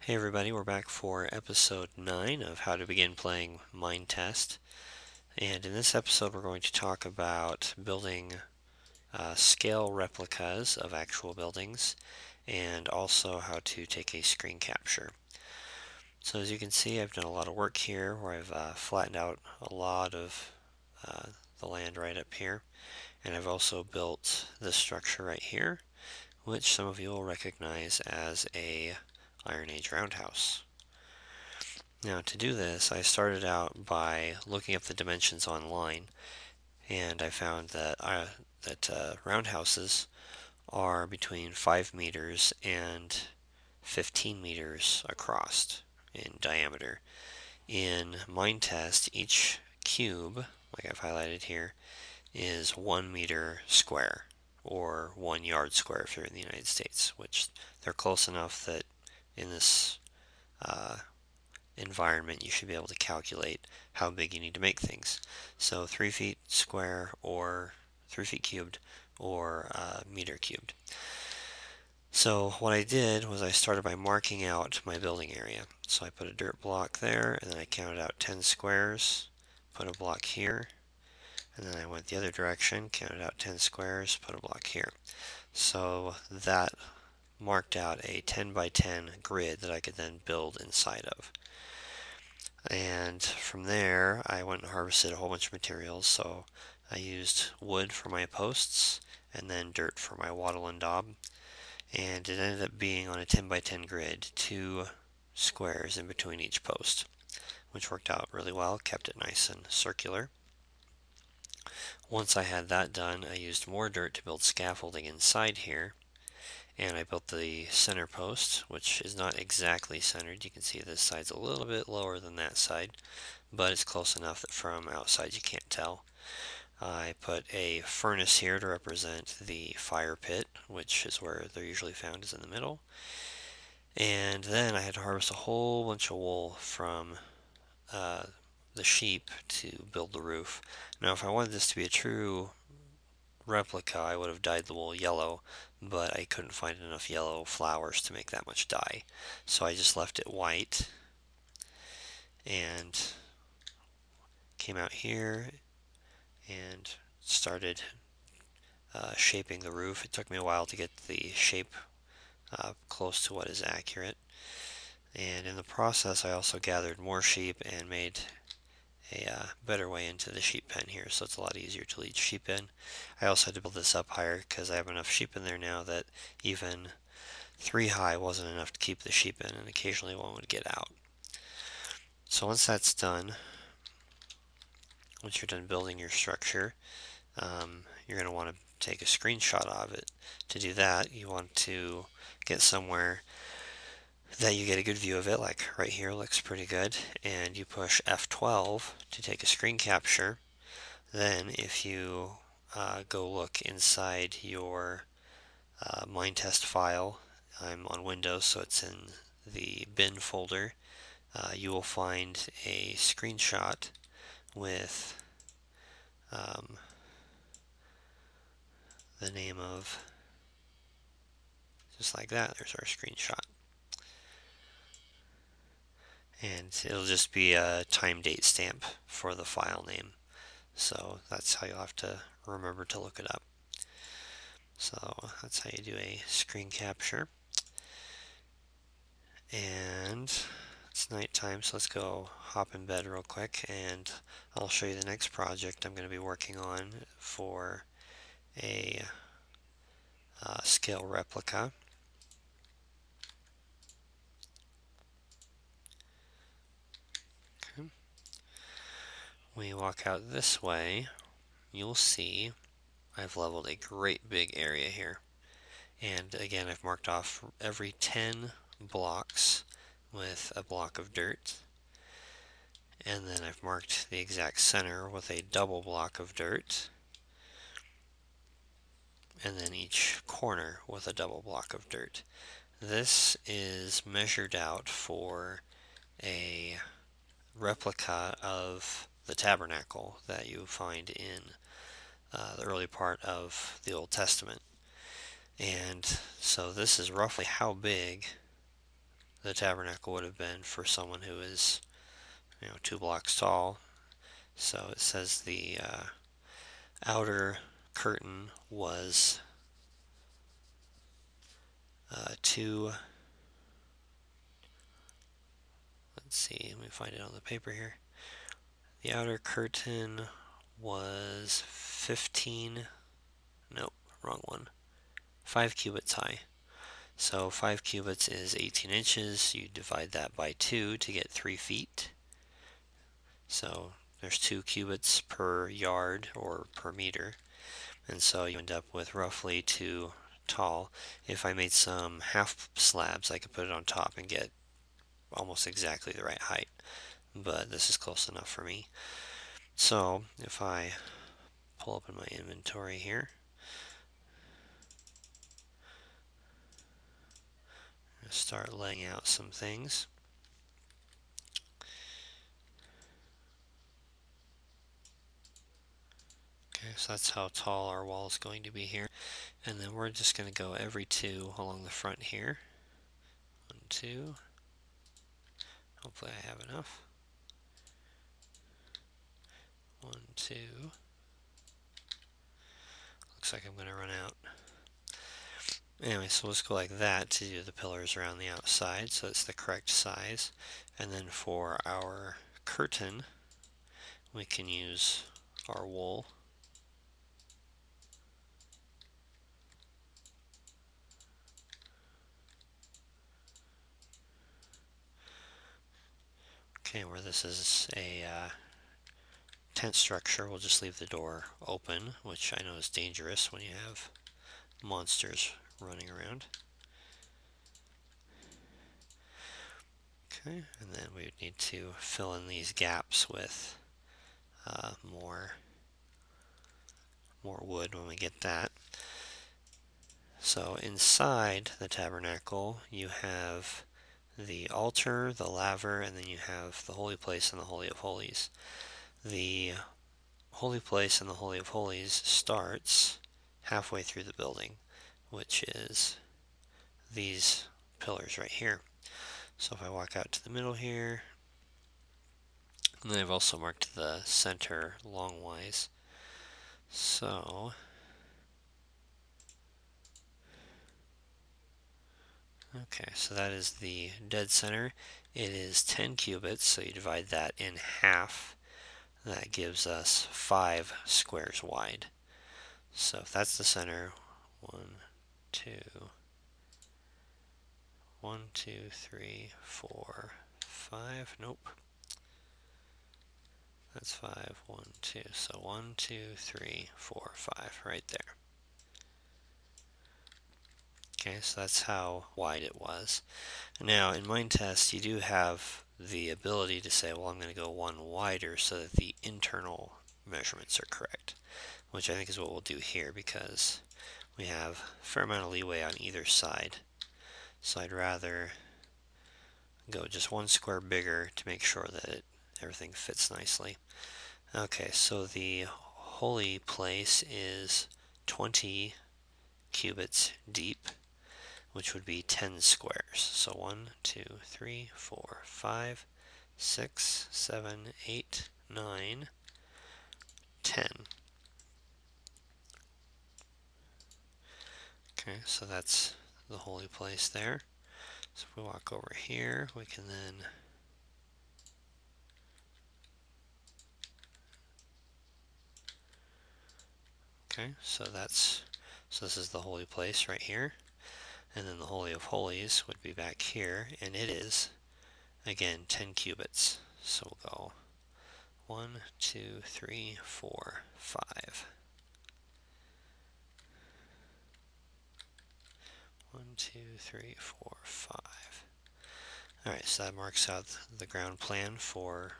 Hey everybody, we're back for episode 9 of how to begin playing Minetest. And in this episode we're going to talk about building scale replicas of actual buildings and also how to take a screen capture. So as you can see, I've done a lot of work here where I've flattened out a lot of uh, the land right up here. And I've also built this structure right here, which some of you will recognize as a Iron Age roundhouse. Now to do this, I started out by looking up the dimensions online, and I found that roundhouses are between 5 meters and 15 meters across in diameter. In Minetest, each cube, like I've highlighted here, is 1 meter square, or 1 yard square if you're in the United States, which they're close enough that in this environment you should be able to calculate how big you need to make things. So 3 feet square or 3 feet cubed or meter cubed. So what I did was I started by marking out my building area. So I put a dirt block there, and then I counted out 10 squares, put a block here, and then I went the other direction, counted out 10 squares, put a block here. So that marked out a 10 by 10 grid that I could then build inside of. And from there, I went and harvested a whole bunch of materials. So I used wood for my posts and then dirt for my wattle and daub. And it ended up being on a 10 by 10 grid, 2 squares in between each post, which worked out really well, kept it nice and circular. Once I had that done, I used more dirt to build scaffolding inside here. And I built the center post, which is not exactly centered. You can see this side's a little bit lower than that side, but it's close enough that from outside you can't tell. I put a furnace here to represent the fire pit, which is where they're usually found, is in the middle. And then I had to harvest a whole bunch of wool from the sheep to build the roof. Now if I wanted this to be a true replica, I would have dyed the wool yellow, but I couldn't find enough yellow flowers to make that much dye. So I just left it white and came out here and started shaping the roof. It took me a while to get the shape close to what is accurate. And in the process, I also gathered more sheep and made a better way into the sheep pen here, so it's a lot easier to lead sheep in. I also had to build this up higher because I have enough sheep in there now that even 3 high wasn't enough to keep the sheep in, and occasionally one would get out. So once that's done, once you're done building your structure, you're going to want to take a screenshot of it. To do that, you want to get somewhere that you get a good view of it, like right here looks pretty good, and you push F12 to take a screen capture. Then if you go look inside your Minetest file, I'm on Windows so it's in the bin folder, you will find a screenshot with the name of, just like that, there's our screenshot. And it'll just be a time date stamp for the file name. So that's how you'll have to remember to look it up. So that's how you do a screen capture. And it's nighttime, so let's go hop in bed real quick and I'll show you the next project I'm going to be working on for a scale replica. Okay. When you walk out this way, you'll see I've leveled a great big area here. And again, I've marked off every 10 blocks with a block of dirt. And then I've marked the exact center with a double block of dirt. And then each corner with a double block of dirt. This is measured out for a replica of the tabernacle that you find in the early part of the Old Testament. And so this is roughly how big the tabernacle would have been for someone who is, 2 blocks tall. So it says the outer curtain was 2. Let's see, let me find it on the paper here. The outer curtain was 15. Nope, wrong one. 5 cubits high. So 5 cubits is 18 inches. You divide that by 2 to get 3 feet. So there's 2 cubits per yard or per meter. And so you end up with roughly 2 tall. If I made some half slabs, I could put it on top and get almost exactly the right height. But this is close enough for me. So if I pull up in my inventory here, start laying out some things. Okay, so that's how tall our wall is going to be here. And then we're just going to go every 2 along the front here. 1, 2. Hopefully I have enough. 1, 2. Looks like I'm going to run out. Anyway, so let's go like that to do the pillars around the outside, so it's the correct size. And then for our curtain, we can use our wool. Okay, where this is a tent structure, we'll just leave the door open, which I know is dangerous when you have monsters running around. Okay, and then we would need to fill in these gaps with more wood when we get that. So inside the tabernacle, you have the altar, the laver, and then you have the holy place and the Holy of Holies. The holy place and the Holy of Holies starts halfway through the building, which is these pillars right here. So if I walk out to the middle here, and then I've also marked the center longwise. So okay, so that is the dead center. It is 10 cubits, so you divide that in half. That gives us 5 squares wide. So if that's the center, 1, 2, 1, 2, 3, 4, 5. Nope. That's 5, 1, 2. So 1, 2, 3, 4, 5 right there. Okay, so that's how wide it was. Now in Minetest, you do have the ability to say, well, I'm going to go 1 wider so that the internal measurements are correct, which I think is what we'll do here because we have a fair amount of leeway on either side. So I'd rather go just 1 square bigger to make sure that everything fits nicely. Okay, so the holy place is 20 cubits deep, which would be 10 squares. So 1, 2, 3, 4, 5, 6, 7, 8, 9, 10. Okay, so that's the holy place there. So if we walk over here, we can then okay, so this is the holy place right here. And then the Holy of Holies would be back here, and it is, again, 10 cubits. So we'll go 1, 2, 3, 4, 5. 1, 2, 3, 4, 5. Alright, so that marks out the ground plan for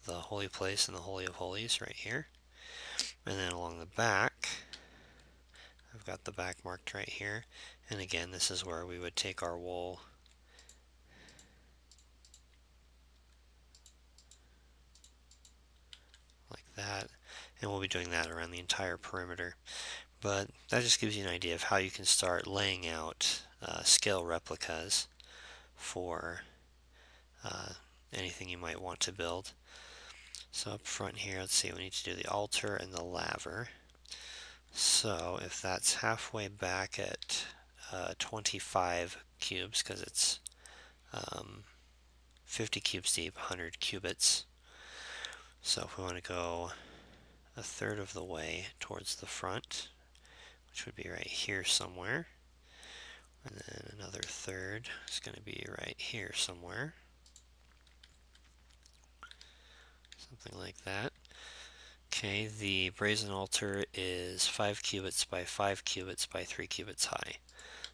the holy place and the Holy of Holies right here. And then along the back, I've got the back marked right here. And again, this is where we would take our wool like that. And we'll be doing that around the entire perimeter. But that just gives you an idea of how you can start laying out scale replicas for anything you might want to build. So up front here, let's see, we need to do the altar and the laver. So if that's halfway back at 25 cubes, because it's 50 cubes deep, 100 cubits. So if we want to go a third of the way towards the front, which would be right here somewhere, and then another third is going to be right here somewhere, something like that. Okay, the brazen altar is 5 cubits by 5 cubits by 3 cubits high.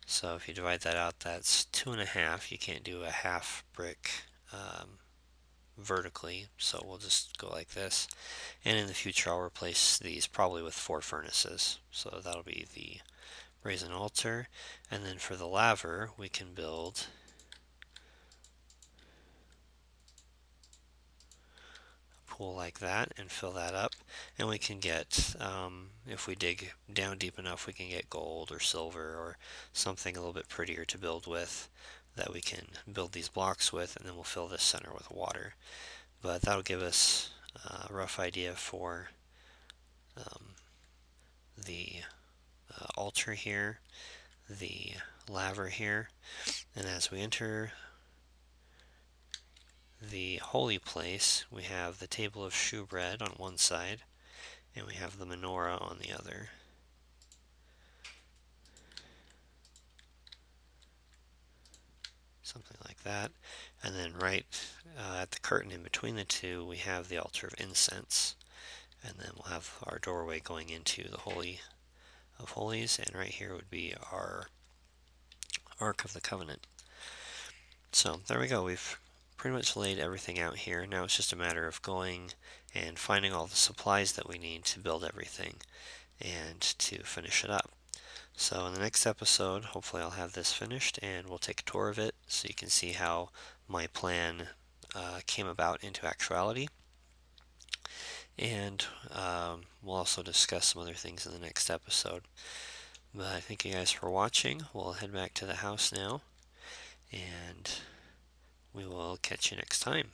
So if you divide that out, that's 2.5. You can't do a half brick vertically, so we'll just go like this. And in the future, I'll replace these probably with 4 furnaces. So that'll be the brazen altar. And then for the laver, we can build pool like that and fill that up, and we can get if we dig down deep enough, we can get gold or silver or something a little bit prettier to build with that we can build these blocks with, and then we'll fill this center with water. But that'll give us a rough idea for the altar here, the laver here, and as we enter the holy place, we have the table of shewbread on one side, and we have the menorah on the other. Something like that. And then right at the curtain in between the two, we have the altar of incense. And then we'll have our doorway going into the Holy of Holies, and right here would be our Ark of the Covenant. So there we go. We've pretty much laid everything out here. Now it's just a matter of going and finding all the supplies that we need to build everything and to finish it up. So in the next episode, hopefully I'll have this finished and we'll take a tour of it so you can see how my plan came about into actuality. And we'll also discuss some other things in the next episode. But I thank you guys for watching. We'll head back to the house now, and we will catch you next time.